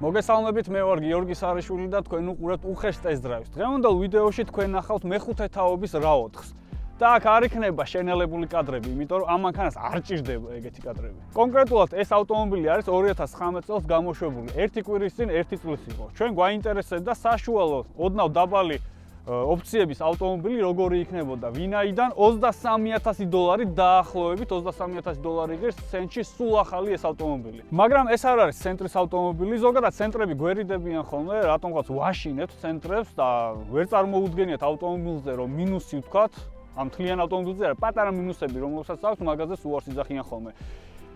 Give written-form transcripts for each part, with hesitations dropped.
მოგესალმებით, მე ვარ გიორგი სარიშვილი და თქვენ უყურებთ უხეშ ტესტ-დრაივს. დღევანდელ ვიდეოში თქვენ ნახავთ მეხუთე თაობის RAV4-ს. და აქ არ იქნება შენელებული კადრები, იმიტომ რომ ამ მანქანას არ ჭირდება ეგეთი კადრები. კონკრეტულად ეს ავტომობილი არის 2019 წელს გამოშვებული. ერთი კვირის წინ ერთი წლის იყო. ჩვენ გვაინტერესებდა საშუალო ოდნავ დაბალი ოპციების ავტომობილი როგორი იქნებოდა. ვინაიდან $23,000 დაახლოებით $23,000 იღებს ცენტრში სულ ახალი ეს ავტომობილი. მაგრამ ეს არ არის ცენტრის ავტომობილი, ზოგადად ცენტრები გვერიდებიან ხოლმე, რატომღაც ვაშინებთ ცენტრებს და ვერ წარმოუდგენიათ ავტომობილზე რომ მინუსი ვთქვათ, ამ თლიან ავტომობილზე არა, პატარა მინუსები რომელსაც აქვს მაგაზეს უარს იძახიან ხოლმე.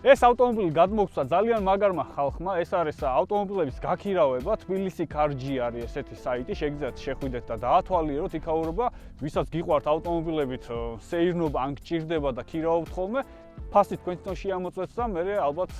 ეს ავტომობილი გადმოგცვა ძალიან მაგარმა ხალხმა, ეს არის ავტომობილების გაქირავება, თბილისი CarG არის ესეთი საიტი, შეგიძლიათ შეხვიდეთ და დაათვალიეროთ იქაურობა, ვისაც გიყვართ ავტომობილებით სეირნობა ან გჭირდება და ქირავობთ ხოლმე, ფასი თქვენ თვითონ შეამოწმეთ და მე ალბათ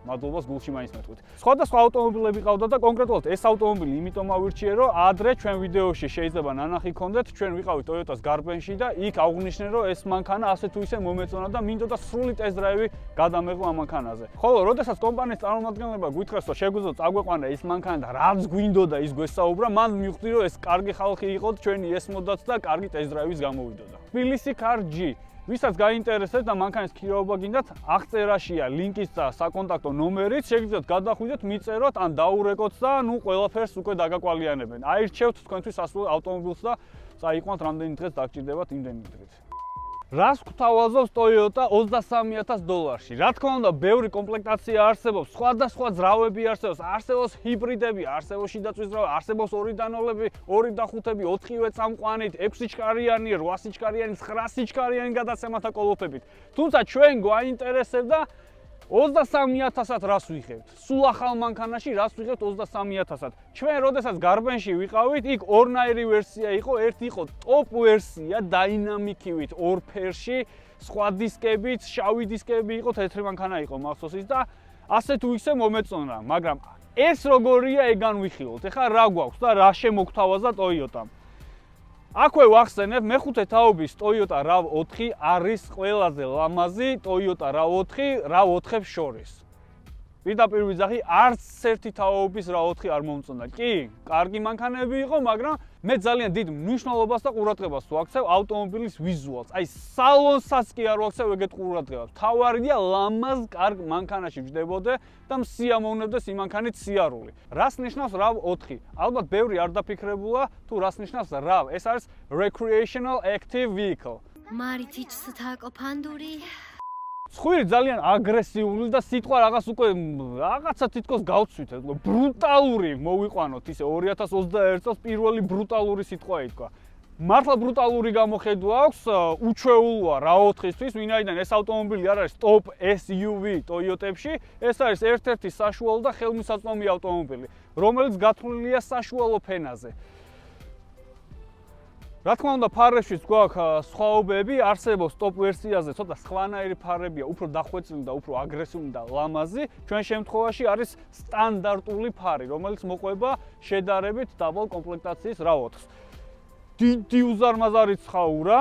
მადლობას გულში მაინც მეთქვით. სხვადასხვა ავტომობილები ყავდა და კონკრეტულად ეს ავტომობილი იმიტომ ავირჩიე, რომ ადრე ჩვენ ვიდეოში შეიძლება ნანახი გქონდეთ, ჩვენ ვიყავით Toyota-ს გარბენში და იქ აღვნიშნე, რომ ეს მანქანა ასე თუ ისე მომეწონა და მინდოდა სრული ტესტ-დრაივი გადამეღო ამ მანქანაზე. ხოლო როდესაც კომპანიის წარმომადგენლება გითხრეს, რომ შეგვიძლია წაგვეყვანა ეს მანქანა და რაც გვინდოდა ის გვესაუბრა, მან მივხვდი, რომ ეს კარგი ხალხი იყოთ, ჩვენი ესმოდათ და კარგი ტესტ-დრაივის გამოვიდოდა. თბილისი CarG ვისაც გაინტერესებს და მანქანის ქირავობა გინდათ, აღწერაშია ლინკის და საკონტაქტო ნომერიც, შეგიძლიათ გადახვიდეთ, მიწეროთ ან დაურეკოთ და ნუ ყველაფერს უკვე დაგაკვალიანებენ. აირჩევთ თქვენთვის ასულ ავტომობილს და წაიყვანთ რამდენი დღეს დაგჭირდებათ იმდენი დღით. რას გვთავაზობს Toyota $23,000-ში? რა თქმა უნდა, ბევრი კომპლექტაცია არსებობს, სხვადასხვა ძრავები არსებობს, არსებობს ჰიბრიდები, არსებობს შიდაწვის ძრავები, არსებობს 2 დანოლები, 2 და 5-ები, 4-ვე წამყვანით, 6 სიჩქარიანი, 8 სიჩქარიანი, 9 სიჩქარიანი გადაცემათა კოლოფებით. თუმცა ჩვენ გვაინტერესებდა $23,000-ად რას ვიღებთ? სულ ახალ მანქანაში რას ვიღებთ $23,000-ად? ჩვენ როდესაც გარბენში ვიყავით, იქ ორნაირი ვერსია იყო, ერთი იყო ტოპ ვერსია, დაინამიკივით, ორ ფერში, სხვა დისკებით, შავი დისკები იყო, თეთრი მანქანა იყო მახსოვს ის და ასე თუ ისე მომეწონა, მაგრამ ეს როგორია ეგან ვიხილოთ. ეხლა რა გვაქვს და რა შემოგთავაზა Toyota-მ? აქვე ვახსენებ, მეხუთე თაობის Toyota RAV4 არის ყველაზე ლამაზი Toyota RAV4 RAV4-ებს შორის. პირდაპირ ვიძახი, არც ერთი თაობის RAV4 არ მომწონდა. კი, კარგი მანქანები იყო, მაგრამ მე ძალიან დიდ მნიშვნელობას და ყურადღებას ვაქცევ ავტომობილის ვიზუალს. აი, სალონსაც კი არ ვაქცევ ეგეთ ყურადღებას. თავარია ლამაზ კარგ მანქანაში ვჯდებოდე და მსიამოვნებდეს იმ მანქანით სიარული. რას ნიშნავს RAV4? ალბათ ბევრი არ დაფიქრებულა, თუ რას ნიშნავს RAV. ეს არის Recreational Active Vehicle. მარიციც თაკოფანდური. ცხვირი ძალიან აგრესიული და სიტყვა რაღაც უკვე რაღაცა თითქოს გავცვით, ბრუტალური მოვიყვანოთ ისე 2021 წელს პირველი ბრუტალური სიტყვა ითქვა. მართლა ბრუტალური გამოხედვა აქვს, უჩვეულოა RAV4-ისთვის, ვინაიდან ეს ავტომობილი არ არის top SUV Toyota-ებში, ეს არის ერთ-ერთი საშუალო და ხელმისაწვდომი ავტომობილი, რომელიც გათვლილია საშუალო ფენაზე. რა თქმა უნდა, ფარებშიც გვაქვს სხვაობები, არსებობს ტოპ ვერსიაზე ცოტა სხვანაირი ფარებია, უფრო დახვეწილი და უფრო აგრესიული და ლამაზი. ჩვენ შემთხვევაში არის სტანდარტული ფარი, რომელიც მოყვება შედარებით დაბალ კომპლექტაციის RAV4-ს. დიდი უზარმაზარი ცხაურა,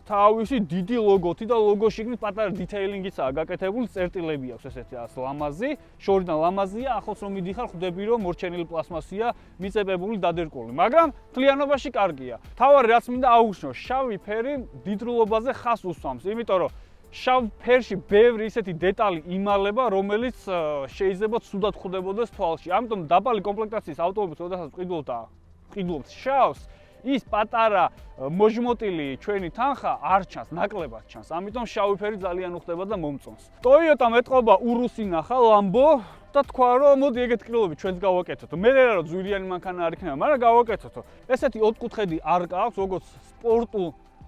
თავისი დიდი ლოგოთი და ლოგოში იქნით პატარა დითეილინგიცაა გაკეთებული, წერტილები აქვს ესეთი ლამაზი, შორიდან ლამაზია, ახლოს რომ მიდიხარ, ხვდები რომ მორჩენილი პლასმასია, მიწებებული, დადერკული, მაგრამ თლიანობაში კარგია. თავარი რაც მინდა აუგზნო, შავი ფერი დიდრულობაზე ხას უსვამს, იმიტომ რომ შავ ფერში ბევრი ისეთი დეტალი იმალება, რომელიც შეიძლება ცუდად ხვდებოდეს თვალში. ამიტომ დაბალი კომპლექტაციის ავტომობილს, როდესაც ვყიდულობთ შავს, ის პატარა მოჟმოტილი ჩვენი თანხა არ ჩანს, ნაკლებად ჩანს. ამიტომ შავი ფერი ძალიან უხდება და მომწონს. Toyota მეტყობა ურუსი ნახა, Lambo და თქვა რომ მოდი ეგეთ კრილობი ჩვენც გავაკეთოთ. მე რა რომ ძვირიანი მანქანა არ იქნება, მაგრამ გავაკეთოთ. ესეთი ოთხკუთხედი არკა აქვს, როგორც სპორტულ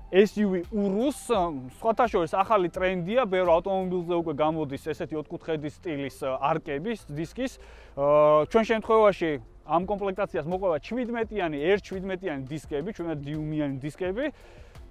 SUV ურუს, სხვათა შორის ახალი ტრენდია, ბევრ ავტომობილზე უკვე გამოდის ესეთი ოთხკუთხედის სტილის არკების, დისკის. ჩვენ შემთხვევაში ამ კომპლექტაციას მოყვება 17-იანი, 1.17-იანი დისკები, 17 დიუმიანი დისკები.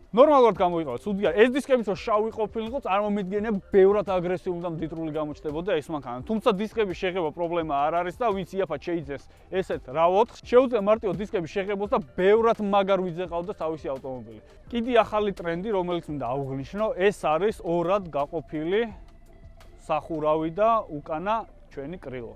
ნორმალურად გამოიყო, ცუდია. ეს დისკებიც რომ შავი ყოფილიყო, წარმომიდგენია ბევრად აგრესიული და მდიდრული გამოჩნდებოდა ეს მანქანა. თუმცა დისკების შეღება პრობლემა არ არის და ვინც იაფად შეიძეს ესეთ RAV4-ს, შეუძლია მარტივ დისკების შეღებოს და ბევრად მაგარ ვიძეყავდეს თავისი ავტომობილი. კიდე ახალი ტრენდი, რომელიც მინდა აღვნიშნო, ეს არის ორად გაყოფილი სახურავი და უკანა ჩვენი კრილო.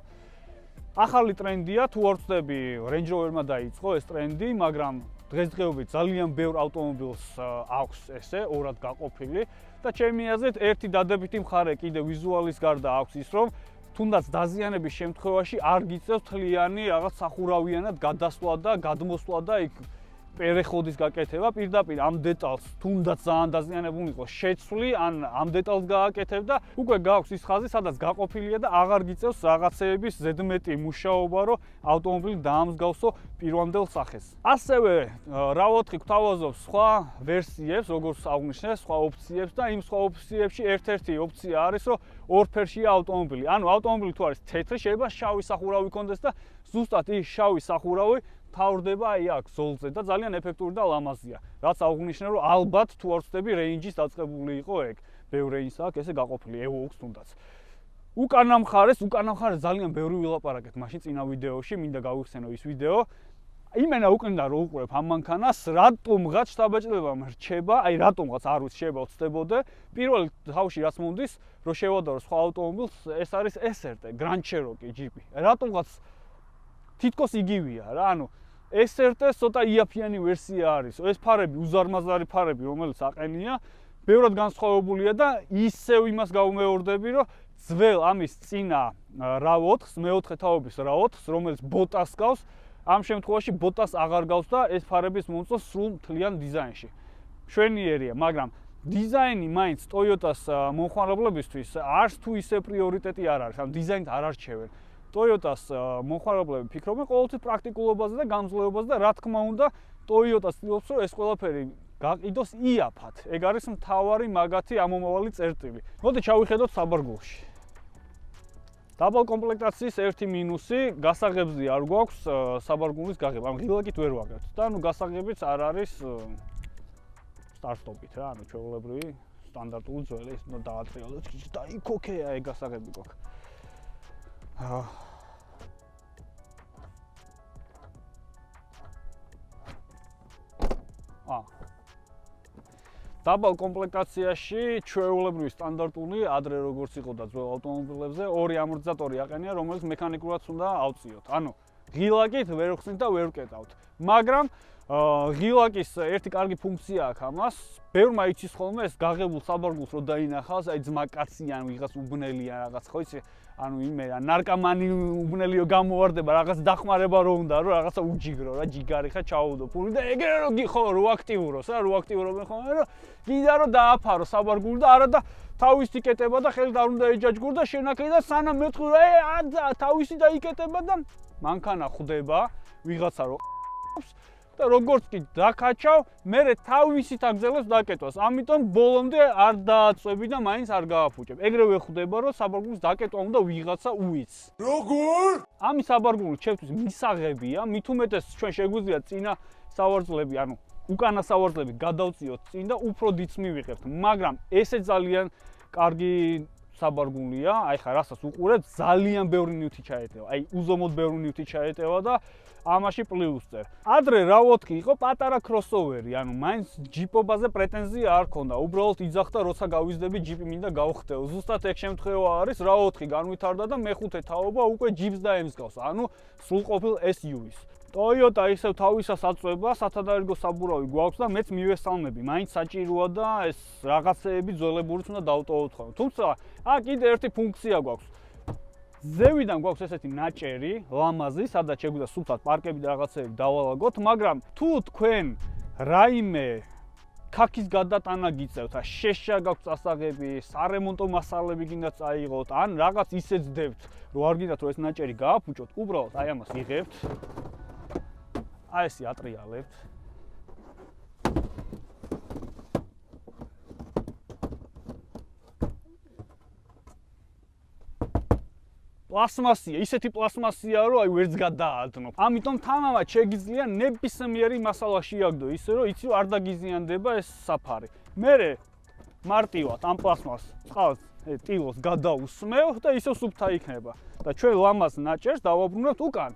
ახალი ტრენდია, თუ არ ვწდები, Range Rover-მა დაიწყო ეს ტრენდი, მაგრამ დღესდღეობით ძალიან ბევრ ავტომობილს აქვს ესე, ორად გაყოფილი და ჩემი აზრით ერთი დადებითი მხარე კიდე ვიზუალის გარდა აქვს ის, რომ თუნდაც დაზიანების შემთხვევაში არ გიწევს თლიანი რაღაც სახურავიანად გადასვლა და გადმოსვლა და იქ პერეხოდის გაკეთება, პირდაპირ ამ დეტალს თუნდაც ძალიან დაზიანებული იყოს შეცვლი, ან ამ დეტალს გააკეთებ და უკვე გაქვს ის ხაზი, სადაც გაყოფილია და აღარ გიწევს რაღაცეების ზედმეტი მუშაობა, რომ ავტომობილი დაამსგავსო პირვანდელ სახეს. ასევე რა ვოთხი გვთავაზობს სხვა ვერსიებს, როგორც აღნიშნე, სხვა ოფციებს და იმ სხვა ოფციებში ერთ-ერთი ოფცია არის, რომ ორფერშია ავტომობილი. ანუ ავტომობილი თუ არის თეთრი, შეიძლება შავი სახურავი კონდეს და ზუსტად ის შავი სახურავი თავრდება აი აქ ზოლზე და ძალიან ეფექტური და ლამაზია. რაც აღნიშნე, რომ ალბათ თუ არ ვწდები რეინჯის დაწყებული იყო ეგ. ბევრ რეინჯს აქვს ესე გაყოფილი Evo X თუნდაც. უკანა მხარეს ძალიან ბევრი ვილაპარაკეთ მაშინ წინა ვიდეოში, მინდა გავიხსენო ის ვიდეო. იმენა უკნდა რომ უყურებ ამ მანქანას, რატომღაც შთაბეჭდილება რჩება, აი რატომღაც არ ვიცი, შეიძლება ვწდებოდე. პირველ თავში რაც მომდის, რომ შევადარო სხვა ავტომობილს, ეს არის SRT, Grand Cherokee ჯიპი. რატომღაც თითქოს იგივეა რა, ანუ SRT ცოტა იაფიანი ვერსია არის. ეს ფარები, უზარმაზარი ფარები, რომელიც აყენია, ბევრად განსხვავებულია და ისევ იმას გავუმეორდები, რომ ძველ ამის წინა RAV4-ს, მეოთხე თაობის RAV4-ს, რომელიც ბოტას გავს, ამ შემთხვევაში ბოტას აღარ გავს და ეს ფარების მომწვა სრულ მთლიან დიზაინში. მშვენიერია, მაგრამ დიზაინი მაინც Toyota-ს მომხმარებლებისთვის არც თუ ისე პრიორიტეტი არ არის, ამ დიზაინს არ არჩევენ. Toyota-ს მომხმარებლები ფიქრობენ ყოველთვის პრაქტიკულობაზე და გამძლეობაზე და რა თქმა უნდა, Toyota ცდილობს, რომ ეს ყველაფერი გაყიდოს იაფად. ეგ არის მთავარი მაგათი ამომავალი წერტილი. მოდი ჩავიხედოთ საბარგულში. დაბალ კომპლექტაციის ერთი მინუსი, გასაღებზე არ გვაქვს საბარგულის გაღება. ამ ღილაკით ვერ ვაგებთ და ანუ გასაღებიც არ არის სტარტ-სტოპით რა, ანუ ჩვეულებრივი სტანდარტული ძველი ის დაატრიალოთ და იქ ოკეია ეგ გასაღები გვაქვს. დაბალ კომპლექტაციაში ჩვეულებრივი სტანდარტული ადრე როგორც იყო და ძველ ავტომობილებზე ორი ამორტიზატორი აყენია, რომელიც მექანიკურად უნდა ავწიოთ. ანუ ღილაკით ვერ ხსნით და ვერ ვკეტავთ. მაგრამ ღილაკის ერთი კარგი ფუნქცია აქვს ამას. ბევრმა იცის ხოლმე ეს გაღებულ საბარგულს რო დაინახავს, აი ძმაკაცი ან ვიღაც უბნელი ან რაღაც ხო იცი, ანუ იმე ნარკომანი უბნელიო გამოვარდება, რაღაც დახმარება რო უნდა, რომ რაღაცა უჯიგრო რა, ჯიგარი ხა ჩაუდო ფული და ეგრე რო გიხო რო აქტიუროს რა, რო აქტიურობენ ხოლმე, რომ გინდა რომ დააფარო საბარგული და არა და თავისი იკეტება და ხელით არ უნდა ეჯაჯგურ და შენაკე და სანამ მეთქვა თავისი დაიკეტება და მანქანა ხვდება ვიღაცა რო და როგორც კი დაკაჩავ, მე თავისით აგზელებს დაკეტვას. ამიტომ ბოლომდე არ დააწვევი და მაინც არ გააფუჭებ. ეგრევე ხვდება, რომ საბარგულის დაკეტვა უნდა ვიღაცა უიც. როგორ? ამის საბარგული ჩემთვის მისაღებია, მით უმეტეს ჩვენ შეგვიძლია წინა სავარძლები, ანუ უკანა სავარძლები გადავწიოთ წინ და უფრო დიდს მივიღებთ. მაგრამ ესე ძალიან კარგი საბარგულია, აი ხა რასაც უყურებთ, ძალიან ბევრი ნივთი ჩაეტევა. აი უზომოდ ბევრი ნივთი ჩაეტევა და ამაში პლუს წერ. ადრე RAV4 იყო პატარა crossover-ი, ანუ მაინც ჯიპობაზე პრეტენზია არ ქონდა. უბრალოდ იძახდა, როცა გავიზდები ჯიპი მინდა გავხდეო. ზუსტად ეგ შემთხვევა არის, RAV4 განვითარდა და მეხუთე თაობა უკვე ჯიპს დაემსგავს, ანუ სრულყოფილ SUV-ს. Toyota ისევ თავისას აწვება, სათადარიგო საბურავი გვაქვს და მეც მივესალმები. მაინც საჭიროა და ეს რაღაცეები ძველებურიც უნდა დავტოვოთ ხოლმე. თუმცა, კიდე ერთი ფუნქცია გვაქვს. ზევიდან გვაქვს ესეთი ნაჭერი, ლამაზი, სადაც შეგვიძლია სულთად პარკები და რაღაცეები დავალაგოთ, მაგრამ თუ თქვენ რაიმე ქაქის გადატანა გიწევთ, შეშა გაქვთ წასაღები, სარემონტო მასალები გინდათ წაიღოთ, ან რაღაც ისე ძდებთ, რომ არ გინდათ რომ ეს ნაჭერი გააფუჭოთ, უბრალოდ აი ამას იღებთ. აი ესე ატრიალებთ. პლასმასია, ისეთი პლასმასია, რომ აი ვერც გადაადნო. ამიტომ თამამად შეგიძლია ნებისმიერი მასალა შეაგდო, ისე რომ იცი არ დაგიზიანდება ეს საფარი. მე მარტივად ამ პლასმას წყალს ტილოს გადაусმევ და ისევ სუფთა იქნება. და ჩვენ ლამაზ ნაჭერს დავაბრუნებთ უკან.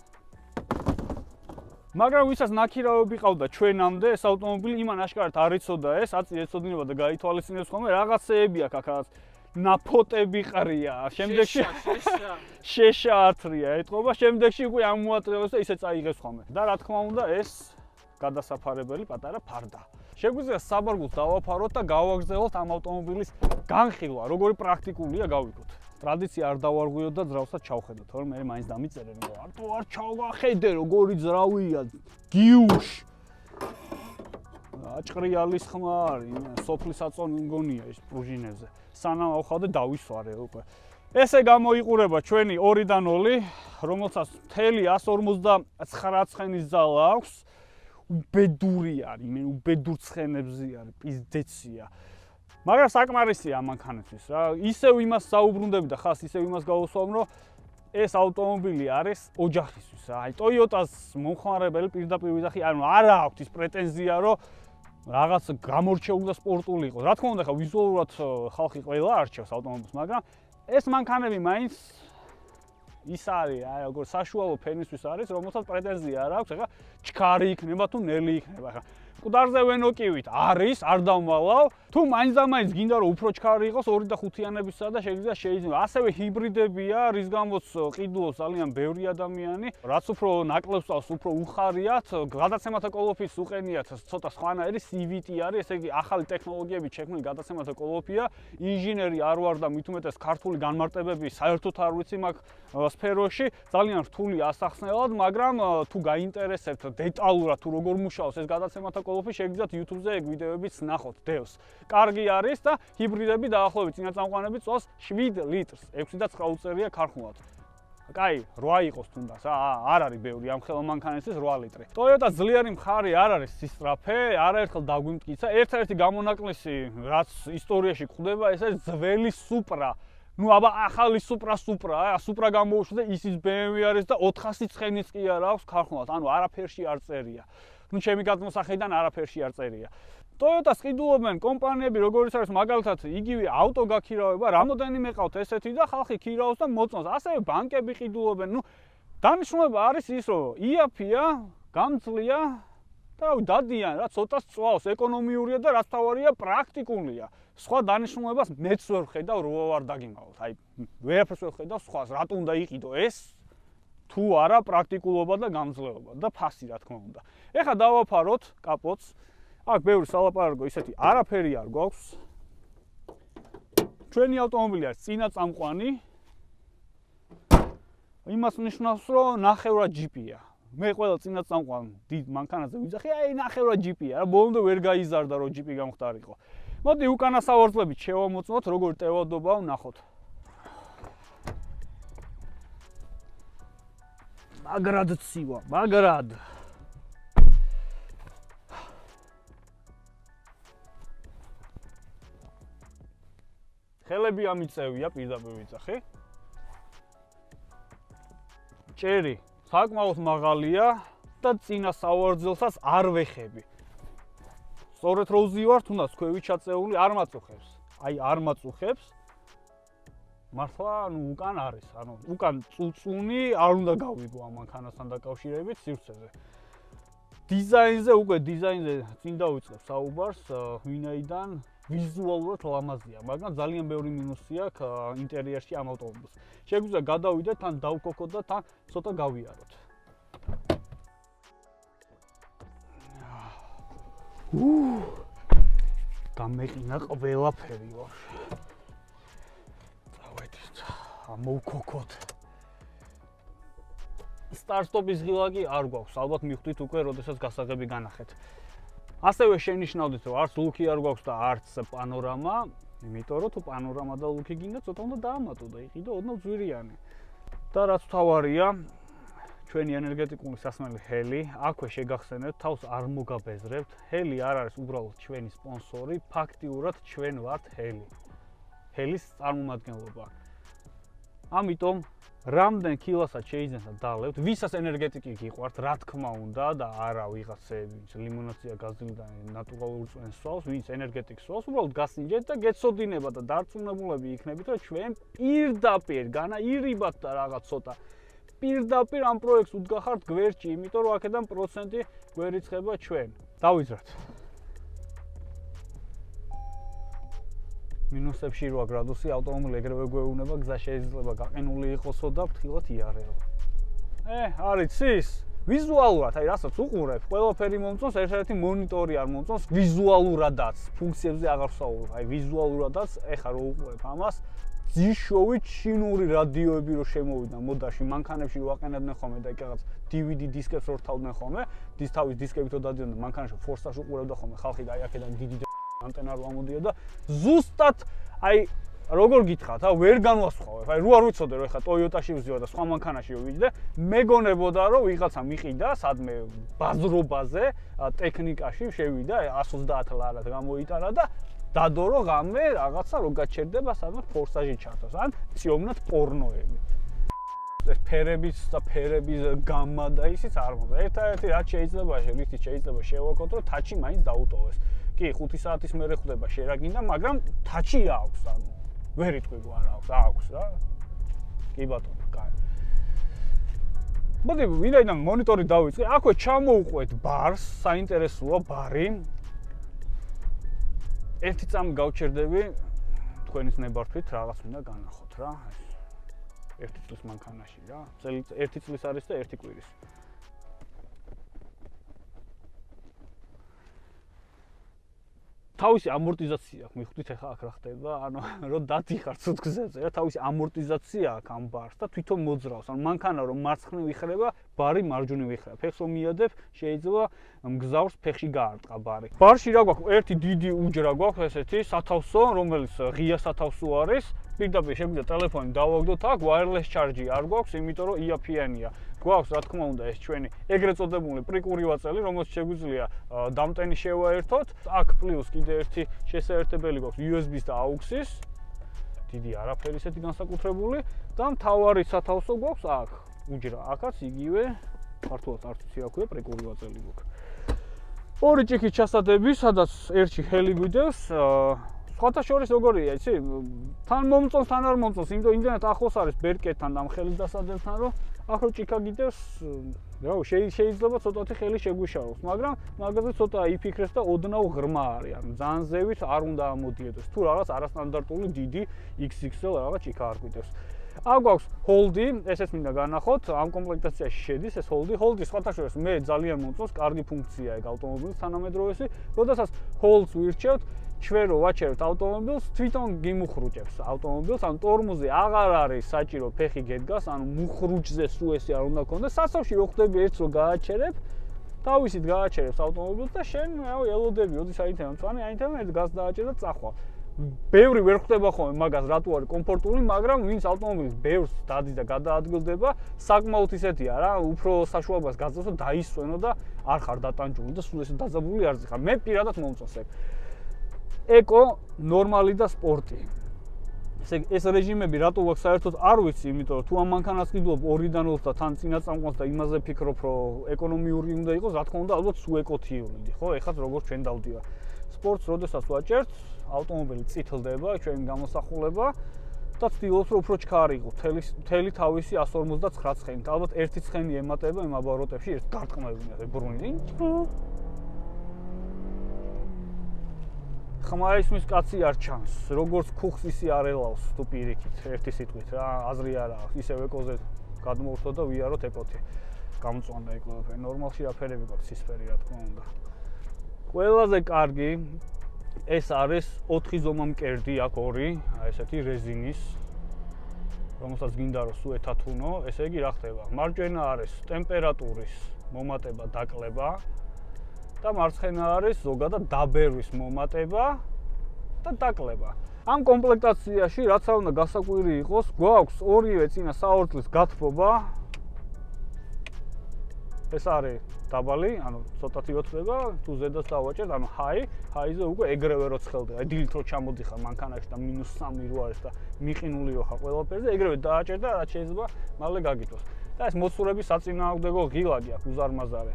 მაგრამ ვისაც ნაქირავები ყავდა ჩვენამდე ეს ავტომობილი იმან აშკარად არ იცოდა ეს, აწი ეცოდინება და გაითვალისწინებს ხოლმე რაღაცეები აქვს აქაც ნაფოტები ყრია. შემდეგში შეშა ათრია ეთყობა, შემდეგში უკვე ამოატრიალებს და ისე წაიღებს ხოლმე. და რა თქმა უნდა, ეს გადასაფარებელი პატარა ფარდა. შეგვიძლია საბარგულს დავაფაროთ და გავაგრძელოთ ამ ავტომობილის განხილვა, როგორი პრაქტიკულია გავიგოთ. ტრადიცია არ დავარღვიოთ და ძრავსაც ჩავხედოთ, თორემ მე მაინც დამიწერენ, მარტო არ ჩავახედე, როგორი ძრავია, გიუშ. აჭყრიალის ხმა არის, სოფლის აწონი მგონია ის პრუჟინებზე. სანამ ავხავდე დავისვარე უკვე. ესე გამოიყურება ჩვენი 2-დან 0, რომელსაც მთელი 159 ცხენის ძალა აქვს. უბედური არის, მე უბედურ ცხენებზე არის, პიზდეცია. მაგრამ საკმარისია ამანქანისთვის რა. ისევ იმას საუბრუნდები და ხას ისევ იმას გავუსვამ, რომ ეს ავტომობილი არის ოჯახისთვის რა. აი Toyota-ს მომხმარებელი პირდაპირ ვიზახი, ანუ არა აქვს ის პრეტენზია, რომ რაღაც გამორჩეული და სპორტული იყოს. რა თქმა უნდა, ხა ვიზუალურად ხალხი ყველა არჩევს ავტომობილს, მაგრამ ეს მანქანები მაინც ის არის, აი როგორ საშუალო ფენისთვის არის, რომელსაც პრეტენზია არ აქვს, ეხლა ჩქარი იქნება თუ ნელი იქნება, ეხლა მკვდარზე ვენოკივით არის, არ დავმალავ, თუ მაინც და მაინც გინდა რომ უფრო ჩქარი იყოს 2 და 5-იანებისა და შეიძლება ასევე ჰიბრიდებია, რის გამოც ყიდულობს ძალიან ბევრი ადამიანი, რაც უფრო ნაკლებს წავს, უფრო უხარიათ, გადაცემათა კოლოფის უყენიათ, ცოტა სხვანაირი CVT არის, ესე იგი ახალი ტექნოლოგიებით შექმნილი გადაცემათა კოლოფია, ინჟინერი არ ვარ და მით უმეტეს ქართული განმარტებები საერთოდ არ ვიცი მაგ სფეროში, ძალიან რთული ასახსნელად, მაგრამ თუ გაინტერესებთ დეტალურად თუ როგორ მუშაობს ეს გადაცემათა კოლოფი, შეგიძლიათ YouTube-ზე ეგ ვიდეოებიც ნახოთ, დევს. კარგი არის და ჰიბრიდები დაახლოებით წინაწამყვანებით წელს 7 litrს, 6 და 9 უწერია ქარხნულად. კაი, 8 იყოს თუნდაც, არ არის ბევრი ამ ხელმანქანისთვის 8 ლიტრი. Toyota ძლიერი მხარე არ არის სისწრაფე, არაერთხელ დაგვიმტკიცა. ერთ-ერთი გამონაკლისი, რაც ისტორიაში გვხვდება, ეს არის ძველი Supra. ნუ აბა ახალი Supra, Supra გამოუშვა და ისიც BMW არის და 400 ცხენიც კი არ აქვს ქარხნულად, ანუ არაფერში არ წერია. ნუ ჩემი გადმოსახედიდან არაფერში არ წერია. Toyota-ს ყიდულობენ კომპანიები, როგორიც არის მაგალითად იგივე ავტო გაქირავება, რამოდენიმე ყავთ ესეთი და ხალხი ქირავს და მოწონს. ასევე ბანკები ყიდულობენ. ნუ დანიშნულება არის ის, რომ იაფია, გამძლეა და დადიან რა, ცოტა წვავს, ეკონომიურია და რაც თავარია პრაქტიკულია. სხვა დანიშნულებას მეც ვერ ხედავ, რო ვარ დაგიმალოთ. აი, ვერაფერს ვერ ხედავ სხვას, რატო უნდა იყიდო ეს? თუ არა პრაქტიკულობა და გამძლეობა და ფასი რა თქმა უნდა. ეხლა დავაფაროთ კაპოტს. აქ ბევრი სალაპარაკო ისეთი არაფერი არ გვაქვს. ჩვენი ავტომობილი არის წინა წამყვანი. იმას ნიშნავს, რომ ნახევრად ჯიპია. მე ყველა წინა წამყვან დიდ მანქანაზე ვიძახი, აი ნახევრად ჯიპია. რა ბოლომდე ვერ გაიზარდა რომ ჯიპი გამختارიყო. მოდი უკანა სავარძლებით შევამოწმოთ, როგორი ტევადობაა ვნახოთ. მაგრად ცივა, მაგრად. ხელები ამიწევია, პირდაპირ ვიძახი. ჭერი საკმაოდ მაღალია და წინა სავარძელსაც არ ვეხები. სწორედ რო ვზივარ, თუნდაც ქვევით ჩაწეული არ მაწუხებს. აი არ მაწუხებს. მართლა, ანუ უკან არის, ანუ უკან წუწუნი არ უნდა გავიგო ამ მანქანასთან დაკავშირებით სივრცეზე. დიზაინზე წინ დავიწყებ საუბარს, ვინაიდან ვიზუალურად ლამაზია, მაგრამ ძალიან ბევრი მინუსი აქვს ინტერიერში ამ ავტომობილს. შეგვიძლია გადავიდეთ, თან დავკოკოთ და თან ცოტა გავიაროთ. გამეყინა ყველაფერი ვაფშე. წავედით, მოვკოკოთ. სტარტ-სტოპის ღილაკი არ გვაქვს, ალბათ მიხვდით უკვე, როდესაც გასაღები განახეთ. ასევე შენიშნავდით, რომ არც ლუკი არ გვაქვს და არც პანორამა, იმიტომ რომ თუ პანორამა და ლუკი გინდა, ცოტა უნდა დაამატო და იყიდო ოდნავ ძვირიანი. და რაც თავარია, ჩვენი ენერგეტიკული სასმელი ჰელი, აქვე შეგახსენებთ, თავს არ მოგაბეზრებთ. ჰელი არ არის უბრალოდ ჩვენი სპონსორი, ფაქტიურად ჩვენ ვართ ჰელი. ჰელის წარმომადგენლობა. ამიტომ რამდენ კილოსაც შეიძლება დაალევთ, ვისაც ენერგეტიკი გიყვართ, რა თქმა უნდა და არა ვიღაცები, ვინც ლიმონაცია გაზრდილიდან ნატურალურ წვენს სვავს, ვინც ენერგეტიკს სვავს, უბრალოდ გასინჯეთ და გეცოდინება და დარწმუნებულები იქნებით, რომ ჩვენ პირდაპირ განაირიბათ და რაღაც ცოტა პირდაპირ ამ პროექტს უდგახართ გვერდში, იმიტომ რომ აქედან პროცენტი გვერიცხება ჩვენ. დავიძრათ. მინუსებში 8 გრადუსი ავტომობილი ეგრევე გვეუბნება, გზა შეიძლება გაყინული იყოსო და ფრთხილად იარეო. არის ის ვიზუალურად, აი რასაც უყურებ, ყველაფერი მომწონს, ერთ-ერთი მონიტორი არ მომწონს ვიზუალურადაც, ფუნქციებზე აღარ ვსაუბრობ, აი ვიზუალურადაც, ეხლა რო უყურებ ამას, ძიშოვით შინური რადიოები რო შემოვიდა მოდაში, მანქანებში რო აყენებდნენ ხოლმე და იქ რაღაც DVD დისკებს რო რთავდნენ ხოლმე, თავის დისკებით რო დადიოდნენ, მანქანაში ფორსаж უყურებდა ხოლმე ხალხი და აი აქედან დიდი ანტენა რო ამოდიოდა, ზუსტად აი როგორ გითხრათ, ვერ განვასხვავებ. აი რო არ ვიცოდე რომ ეხლა Toyota-ში ვზიო და სხვა მანქანაში ვიჯდე, მეგონებოდა რომ ვიღაცა მიყიდა სადმე ბაზრობაზე, ტექნიკაში შევიდა 130 ლარად გამოიტარა და დადო რომ ღამე რაღაცა რო გაჩერდება სადმე ფორსაჟი ჩართოს, ან ციომნად პორნოები. ეს ფერების და ფერების გამა და ისიც არ მომდა. ერთ-ერთი რაც შეიძლება შევაკოთ რომ თაჩი მაინც დაუტოვეს. კი, 5 საათის მერე ხვდება შერაგინდა, მაგრამ თაჩი აქვს, ანუ ვერ იტყვი რა აქვს რა. კი ბატონო, კაი. მოდი, ვინაიდან მონიტორი დავიწყე, აქვე ჩამოუყვეთ ბარს, საინტერესოა ბარი. ერთი წამი გავჩერდები თქვენის ნებართვით, რაღაც მინდა განახოთ რა. ერთი წლის მანქანაში რა. ერთი წლის არის და ერთი კვირის. თავისი ამორტიზაცია აქვს, მიხვდით ახლა აქ რა ხდება, ანუ რომ დადიხარ ცუდ გზაზე რა, თავისი ამორტიზაცია აქვს ამ ბარს და თვითონ მოძრაობს. ანუ მანქანა რომ მარცხნივ იხრება, ბარი მარჯვნივ იხრება. ფეხს რომ მიადებ, შეიძლება მგზავრს ფეხში გაარტყა ბარი. ბარში რა გვაქვს? ერთი დიდი უჯრა გვაქვს ესეთი სათავსო, რომელიც ღია სათავსო არის. პირდაპირ შეგვიძლია ტელეფონი დავაგდოთ აქ, wireless charge არ გვაქვს, იმიტომ რომ იაფიანია. გვაქვს რა თქმა უნდა ეს ჩვენი ეგრეთ წოდებული პრიკური ვაწელი, რომელსაც შეგვიძლია დამტენი შევაერთოთ. აქ პლუს კიდე ერთი შესაერთებელი გვაქვს USB-ს და AUX-ის. დიდი არაფერი ისეთი განსაკუთრებული და მთავარი სათავსო გვაქვს აქ. უჯრა, აქაც იგივე ქართულად არც იცი რა ქვია, პრიკური ვაწელი გვაქვს. ორი ჭიქით ჩასადები, სადაც ერთში ჰელი გვიდევს. სხვათა შორის როგორია, იცი? თან მომწონს, თან არ მომწონს, იმიტომ იმდენად ახლოს არის ბერკეტთან და ხელის დასადებთან, რომ ახლა ჭიქა გიდევს, რა შეიძლება ცოტათი ხელი შეგვიშალოს, მაგრამ მაგაზე ცოტა იფიქრეს და ოდნავ ღრმა არის, ანუ ძალიან ზევით არ უნდა ამოდიოდეს. თუ რაღაც არასტანდარტული დიდი XXL რაღაც ჭიქა არ გვიდევს. აქ გვაქვს ჰოლდი, ესეც მინდა განახოთ, ამ კომპლექტაციაში შედის ეს ჰოლდი. ჰოლდი სხვათა შორის მე ძალიან მომწონს, კარგი ფუნქციაა ეგ ავტომობილის თანამედროვესი. როდესაც ჰოლდს ვირჩევთ, ჩვენ რო ვაჩერებთ ავტომობილს, თვითონ გიმუხრუჭებს ავტომობილს, ანუ ტორმოზი აღარ არის საჭირო ფეხი გედგას, ანუ მუხრუჭზე სულ ესე არ უნდა გქონდეს. სასავში რო ხდები ერთს რო გააჩერებ, თავისით გააჩერებს ავტომობილს და შენ ელოდები, ოდის აინთება, მწვანე აინთება, ერთ გაზ დააჭერ და წახვალ. ბევრი ვერ ხდება ხოლმე მაგას, რატო არის კომფორტული, მაგრამ ვინც ავტომობილის ბევრს დადის და გადაადგილდება, საკმაოდ ისეთია რა, უფრო საშუალებას გაძლევს და დაისვენო და არ ხარ დატანჯული და სულ ესე დაძაბული არ ზიხარ. მე პირადად მომწონს ეგ. ეკო, ნორმალი და სპორტი. ეს რეჟიმები რატო გვაქვს საერთოდ არ ვიცი, იმიტომ რომ თუ ამ მანქანას ყიდულობ 2-დან 20 და თან წინა წამყვანს და იმაზე ფიქრობ, რომ ეკონომიური უნდა იყოს, რა თქმა უნდა, ალბათ სულ ეკოთიური, ხო? ეხლა როგორც ჩვენ დავდივარ. სპორტს როდესაც ვაჭერთ, ავტომობილი წითლდება, ჩვენი გამოსახულება და ცდილობს რომ უფრო ჩქარი იყოს, მთელი თავისი 159 ცხენით. ალბათ ერთი ცხენი ემატება იმ აბაროტებში, ერთ გარტყმებინია ბრუნი. ხმა ისმის კაცი არ ჩანს, როგორც ქუხს ისე არ ელავს თუ პირიქით, ერთი სიტყვით რა, აზრი არ აქვს, ისევ ეკოზე გადმოვხდო და ვიაროთ ეკოთი. გამწვანდა ეგ ყველაფერი, ნორმალში რაფერები გვაქვს ცისფერი რა თქმა უნდა. ყველაზე კარგი ეს არის 4 ზომა მკერდი აქ ორი, აი ესეთი რეზინის, რომელსაც გინდა რომ სულ ეთათუნო, ესე იგი რა ხდება? მარჯვენა არის ტემპერატურის მომატება, დაკლება და მარცხენა არის ზოგადად დაბერვის მომატება და დაკლება. ამ კომპლექტაციაში რაც არ უნდა გასაკვირი იყოს, გვაქვს ორივე წინა საორთლის გათბობა. ეს არის დაბალი, ანუ ცოტათი ოთდება, თუ ზედაც დავაჭერთ, ანუ ჰაიზე უკვე ეგრევე რო ცხელდება. დილით რო ჩამოდიხარ მანქანაში და -3 რო არის და მიყინული რო ხარ ყველაფერზე, ეგრევე დააჭერ და რაც შეიძლება მალე გაგიწოს. და ეს მოცურების საწინააღმდეგო ღილაკი აქვს უზარმაზარი.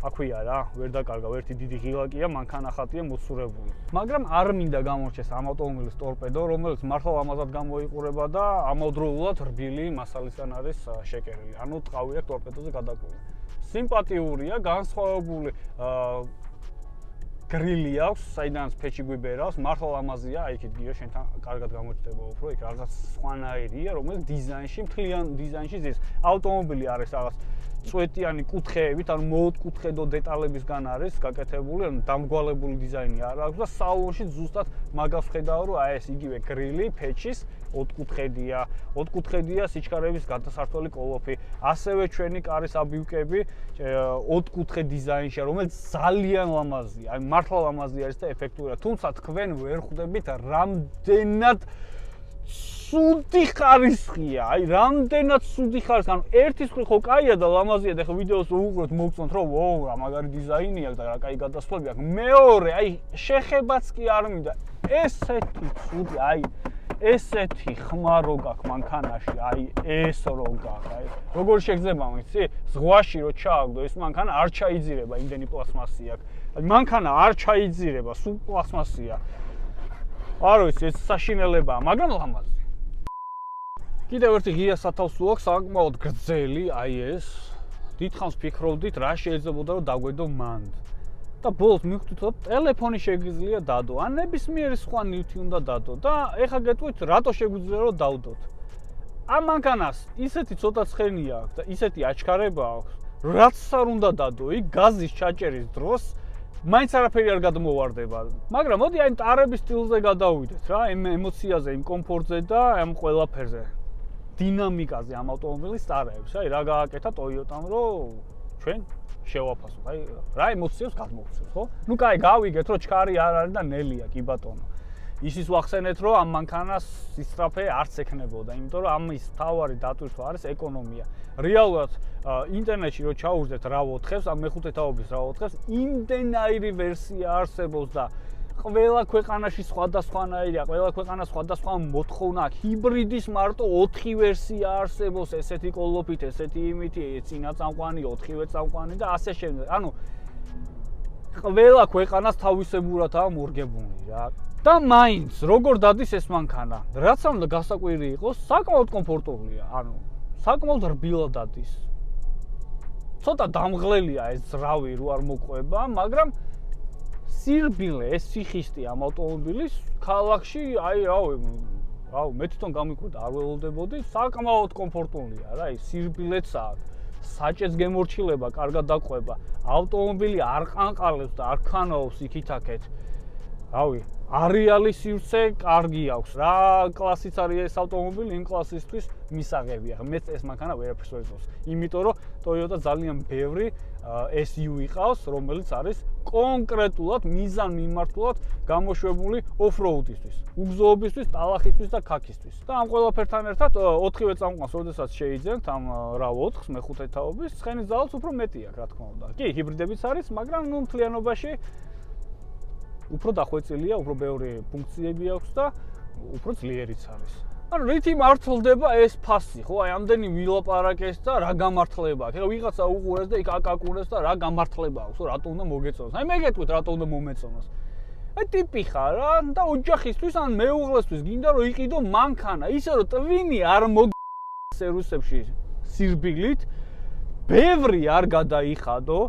აქვია რა, ვერ დაკარგავ, ერთი დიდი ღილაკია, მანქანა ხატია მოცურებული. მაგრამ არ მინდა გამორჩეს ამ ავტომობილის ტორპედო, რომელიც მართლა ამაზად გამოიყურება და ამავდროულად რბილი მასალისგან არის შეკერილი. ანუ ტყავი აქვს ტორპედოზე გადაკრული. სიმპათიურია, განსხვავებული გრილი აქვს, საიდანაც ფეჩი გვიბერავს, მართლა ლამაზია, აი იქით გიო შენთან კარგად გამოჩნდება უფრო, იქ რაღაც სხვანაირია, რომელიც დიზაინში, მთლიან დიზაინში ზის. ავტომობილი არის რაღაც წვეტიანი კუთხეებით, ანუ მოოთხკუთხედო დეტალებისგან არის გაკეთებული, ანუ დამრგვალებული დიზაინი არ აქვს და სალონში ზუსტად მაგას ხედავ, რომ აი ეს იგივე გრილი, ფეჩის ოთხკუთხედია სიჩქარეების გადასართველი კოლოფი. ასევე ჩვენი კარის აბივკები ოთხკუთხე დიზაინშია, რომელიც ძალიან ლამაზია. აი მართლა ლამაზი არის და ეფექტურია. თუმცა თქვენ ვერ ხვდებით რამდენად სუდი ხარისხია. აი რამდენად სუდი ხარისხი. ანუ ერთის მხრივ ხო კაია და ლამაზია და ხო ვიდეოს უყუროთ მოგწონთ რომ ვოუ რა მაგარი დიზაინი აქვს და რა კაი გადასვლები აქვს. მეორე აი შეხებაც კი არ მინდა. ესეთი სუდი აი ესეთი ხმა რო გაქვს მანქანაში, აი ეს რო გაქვს, აი როგორ შეგზება ვიცი? ზღვაში რო ჩააგდო, ეს მანქანა არ ჩაიძირება, იმდენი პლასმასი აქვს. აი მანქანა არ ჩაიძირება, სულ პლასმასია. არ ვიცი, ეს საშინელებაა, მაგრამ ლამაზი. კიდევ ერთი ღია სათავსო აქვს, საკმაოდ გრძელი, აი ეს. დიდხანს ფიქრობდით, რა შეიძლებოდა რომ დაგვედო მანდ. და ბოლოს მივხვდით რომ ტელეფონი შეგვიძლია დადო, ან ნებისმიერი სხვა ნივთი უნდა დადო და ეხლა გეტყვით რატო შეგვიძლია რომ დავდოთ. ამ მანქანას ისეთი ცოტა ცხენი აქვს და ისეთი აჩქარება აქვს, რაც არ უნდა დადო, იქ გაზის ჩაჭერის დროს მაინც არაფერი არ გადმოვარდება. მაგრამ მოდი აი ტარების სტილზე გადავიდეთ რა, იმ ემოციაზე, იმ კომფორტზე და ამ ყველაფერზე. დინამიკაზე ამ ავტომობილის ტარებს, აი რა გააკეთა Toyota-მ რომ ჩვენ შევაფასოთ. აი რა ემოციებს გადმოვცემს, ხო? ნუ კაი, გავიგეთ, რომ ჩქარი არ არის და ნელია, კი ბატონო. ისიც ვახსენეთ, რომ ამ მანქანას ისწრაფე არც ექნებოდა, იმიტომ რომ ამის თავარი დატვირთვა არის ეკონომია. რეალურად ინტერნეტში რო ჩაუждეთ რა ოთხებს, ამ მეხუთე თაობის რა ოთხებს, იმდენაირი ვერსია არსებობს და ყველა ქვეყანაში სხვადასხვანაირია, ყველა ქვეყანას სხვადასხვა მოთხოვნა აქვს. ჰიბრიდის მარტო 4 ვერსია არსებობს, ესეთი კოლოფით, ესეთი იმითი, წინა წამყვანი, 4-ვე წამყვანი და ასე შემდეგ. ანუ ყველა ქვეყანას თავისებურადაა მორგებული რა. და მაინც როგორ დადის ეს მანქანა? რაც უნდა გასაკვირი იყოს, საკმაოდ კომფორტულია, ანუ საკმაოდ რბილად დადის. ცოტა დამღლელია ეს ძრავი რო არ მოყვება, მაგრამ სირბილე, ეს სიხისტი ამ ავტომობილის ქალაქში, აი რავი, მე თვითონ გამიკვირდა, არ ველოდებოდი, საკმაოდ კომფორტულია რა, ის სირბილეც აქვს, საჭეს გემორჩილება, კარგად დაყვება, ავტომობილი არ ყანყალებს და არ ქანაობს იქით-აქეთ. რავი, არეალი სივრცე კარგი აქვს რა, კლასიც არის ეს ავტომობილი, იმ კლასისთვის მისაღებია. მეც ეს მანქანა ვერაფერს ვერ ძლევს, იმიტომ რომ Toyota ძალიან ბევრი SUV ყავს, რომელიც არის კონკრეტულად მიზან-მიმართულად გამოშვებული off-road-ისთვის, უგზოობისთვის, ტალახისთვის და ქაქისთვის. და ამ ყველაფერთან ერთად 4-ვე წამყვანს, როდესაც შეიძენთ ამ RAV4-ს მეხუთე თაობის, ცხენის ძალაც უფრო მეტი აქვს, რა თქმა უნდა. კი, ჰიბრიდებიც არის, მაგრამ ნუ მთლიანობაში უფრო დახვეწილია, უფრო ბევრი ფუნქციები აქვს და უფრო ძლიერიც არის. ანუ რითი მართლდება ეს ფასი, ხო? აი ამდენი ვილაპარაკეს და რა გამართლება აქვს. ეხლა ვიღაცა უყურეს და იქ აკაკურეს და რა გამართლება აქვს, ხო? რატო უნდა მოგეწონოს? აი მე გეტყვით რატო უნდა მომეწონოს. აი ტიპი ხარ რა და ოჯახისთვის ან მეუღლესთვის გინდა რომ იყიდო მანქანა, ისე რომ ტვინი არ სერვისებში სირბილით, ბევრი არ გადაიხადო.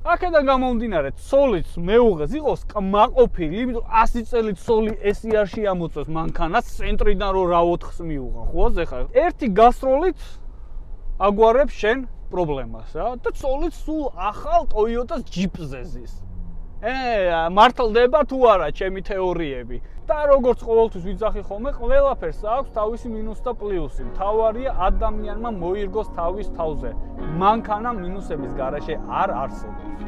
აქედან გამომდინარე, ცოლიც მეუღლეს იყოს კმაყოფილი, იმიტომ 100 წელი ცოლი SR-ში ამოწევს მანქანას ცენტრიდან რომ RAV4-ს მიუღან, ხო? ეხლა ერთი გასტროლით აგვარებს შენ პრობლემას რა და ცოლიც სულ ახალ Toyota-ს ჯიპზე ზის. მართლდება თუ არა ჩემი თეორიები. და როგორც ყოველთვის ვიძახი ხოლმე, ყველაფერს აქვს თავისი მინუსი და პლუსი. მთავარია ადამიანმა მოირგოს თავის თავზე. მანქანა მინუსების გარეშე არ არსებობს.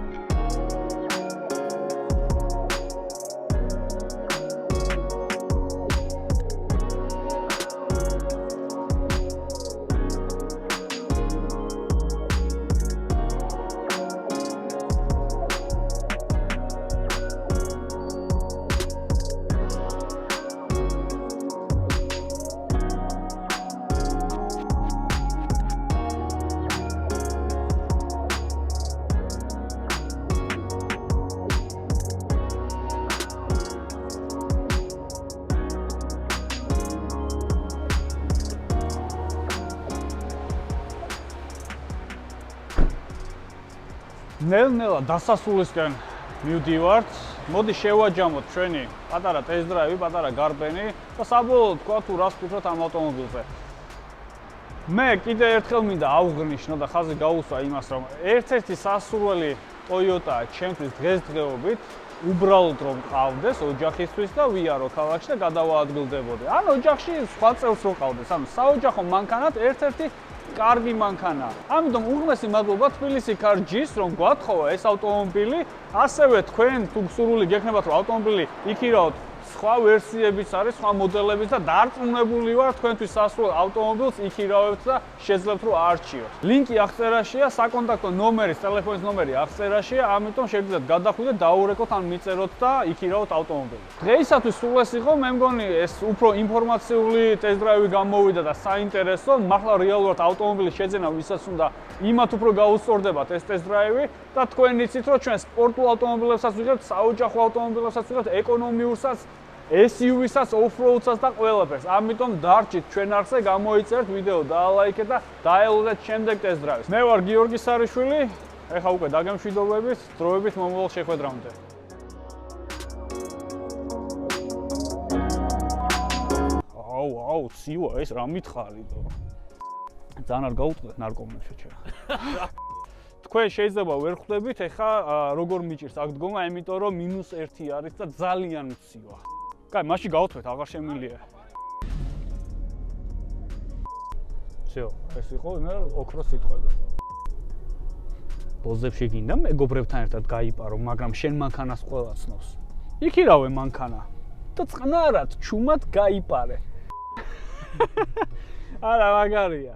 ნელ-ნელა დასასრულისკენ მივდივართ. მოდი შევაჯამოთ ჩვენი პატარა ტესტ-დრაივი, პატარა გარბენი და საბოლოოდ თქვა თუ რას ვფიქრობთ ამ ავტომობილზე. მე კიდე ერთხელ მინდა ავღნიშნო და ხაზი გაუსვა იმას, რომ ერთ-ერთი სასურველი Toyota ჩემთვის დღესდღეობით უბრალოდ რომ ყავდეს ოჯახისთვის და ვიარო ქალაქში და გადავაადგილდებოდი. ან ოჯახში სხვა წევრს რო ყავდეს, ანუ საოჯახო მანქანად ერთ-ერთი კარგი მანქანა. ამიტომ უღმესი მადლობა თბილისი Car-G-ს რომ გვათხოვა ეს ავტომობილი, ასევე თქვენ თუ გსურვილი გექნებათ რომ ავტომობილი იქირავთ სხვა ვერსიებიც არის, სხვა მოდელებიც და დარწმუნებული ვარ თქვენთვის სასურველ ავტომობილს იქირავებთ და შეძლებთ რომ არჩიოთ. ლინკი აღწერაშია, საკონტაქტო ნომერის, ტელეფონის ნომერი აღწერაშია, ამიტომ შეგიძლიათ გადახვიდეთ, დაურეკოთ ან მიწეროთ და იქირავოთ ავტომობილი. დღეისათვის სულ ეს იყო, მე მგონი ეს უფრო ინფორმაციული ტესტ-დრაივი გამოვიდა და საინტერესო, მართლა რეალურად ავტომობილის შეძენა ვისაც უნდა იმათ უფრო გაუსწორდებათ ეს ტესტ-დრაივი და თქვენ იცით რომ ჩვენ სპორტულ ავტომობილებსაც ვიღებთ, საოჯახო ავტომობილებსაც ვიღებთ, ეკონომიურსაც SUV-საც, off-road-საც და ყველაფერს. ამიტომ დარჩით ჩვენ არხზე, გამოიწერთ ვიდეო, დაალაიქეთ და დაელოდეთ შემდეგ ტესტ-დრაივს. მე ვარ გიორგი სარიშვილი, ეხლა უკვე დაგემშვიდობებით, დროებით მომავალ შეხვედრამდე. აუ, ცივა, ეს რა მითხარიდო. ძალიან არ გაუწყდეთ ნარკომანს შეჩერა. თქვენ შეიძლება ვერ ხვდებით, ეხლა როგორ მიჭირს აქ დგომა, იმიტომ რომ -1 არის და ძალიან ცივა. კაი, მაშინ გავთვეთ, აღარ შემილია. всё, ეს იყო ოქროს სიტყვა. ბოზებში გინდა მეგობრებთან ერთად გაიპარო, მაგრამ შენ მანქანას ყველა ცნობს. იქირავე მანქანა და წყნარად, ჩუმად გაიპარე. არა, მაგარია.